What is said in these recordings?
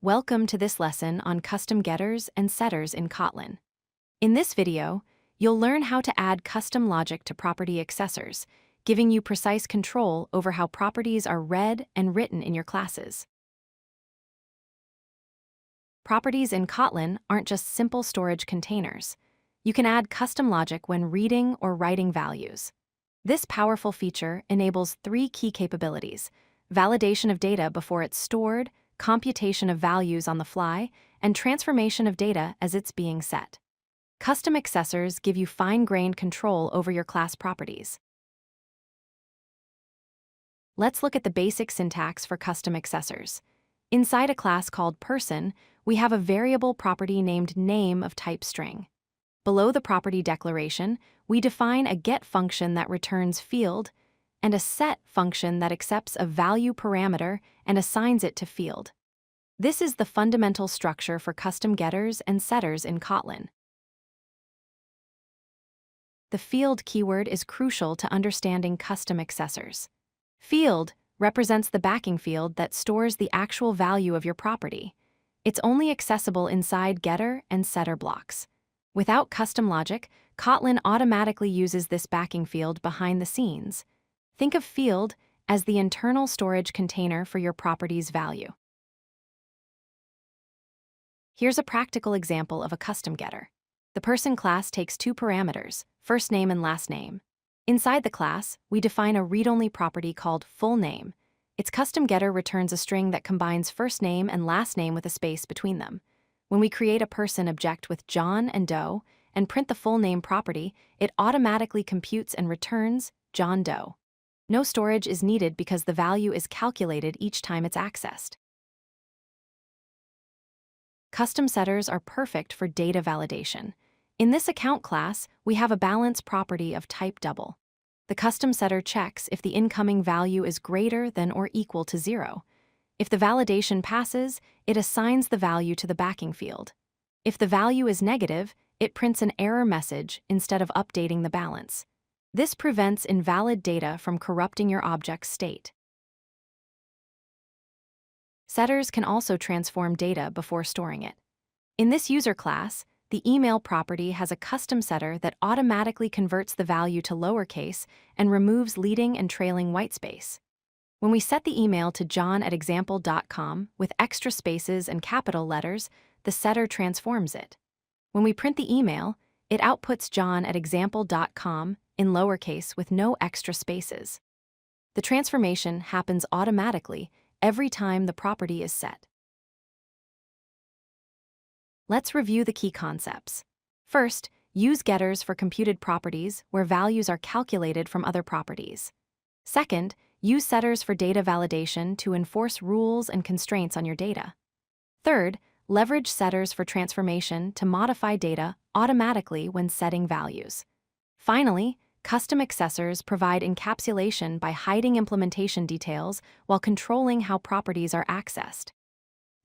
Welcome to this lesson on custom getters and setters in Kotlin. In this video, you'll learn how to add custom logic to property accessors, giving you precise control over how properties are read and written in your classes. Properties in Kotlin aren't just simple storage containers. You can add custom logic when reading or writing values. This powerful feature enables three key capabilities: validation of data before it's stored, computation of values on the fly, and transformation of data as it's being set. Custom accessors give you fine-grained control over your class properties. Let's look at the basic syntax for custom accessors. Inside a class called person, we have a variable property named name of type string. Below the property declaration, we define a get function that returns field and a set function that accepts a value parameter and assigns it to field. This is the fundamental structure for custom getters and setters in Kotlin. The field keyword is crucial to understanding custom accessors. Field represents the backing field that stores the actual value of your property. It's only accessible inside getter and setter blocks. Without custom logic, Kotlin automatically uses this backing field behind the scenes. Think of field as the internal storage container for your property's value. Here's a practical example of a custom getter. The person class takes two parameters, first name and last name. Inside the class, we define a read-only property called full name. Its custom getter returns a string that combines first name and last name with a space between them. When we create a person object with John and Doe and print the full name property, it automatically computes and returns John Doe. No storage is needed because the value is calculated each time it's accessed. Custom setters are perfect for data validation. In this account class, we have a balance property of type double. The custom setter checks if the incoming value is greater than or equal to 0. If the validation passes, it assigns the value to the backing field. If the value is negative, it prints an error message instead of updating the balance. This prevents invalid data from corrupting your object's state. Setters can also transform data before storing it. In this user class, the email property has a custom setter that automatically converts the value to lowercase and removes leading and trailing whitespace. When we set the email to john@example.com with extra spaces and capital letters, the setter transforms it. When we print the email, it outputs john@example.com in lowercase with no extra spaces. The transformation happens automatically every time the property is set. Let's review the key concepts. First, use getters for computed properties where values are calculated from other properties. Second, use setters for data validation to enforce rules and constraints on your data. Third, leverage setters for transformation to modify data automatically when setting values. Finally, custom accessors provide encapsulation by hiding implementation details while controlling how properties are accessed.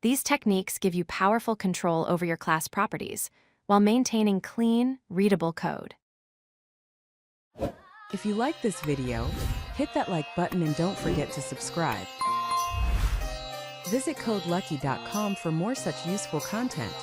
These techniques give you powerful control over your class properties while maintaining clean, readable code. If you like this video, hit that like button and don't forget to subscribe. Visit codelucky.com for more such useful content.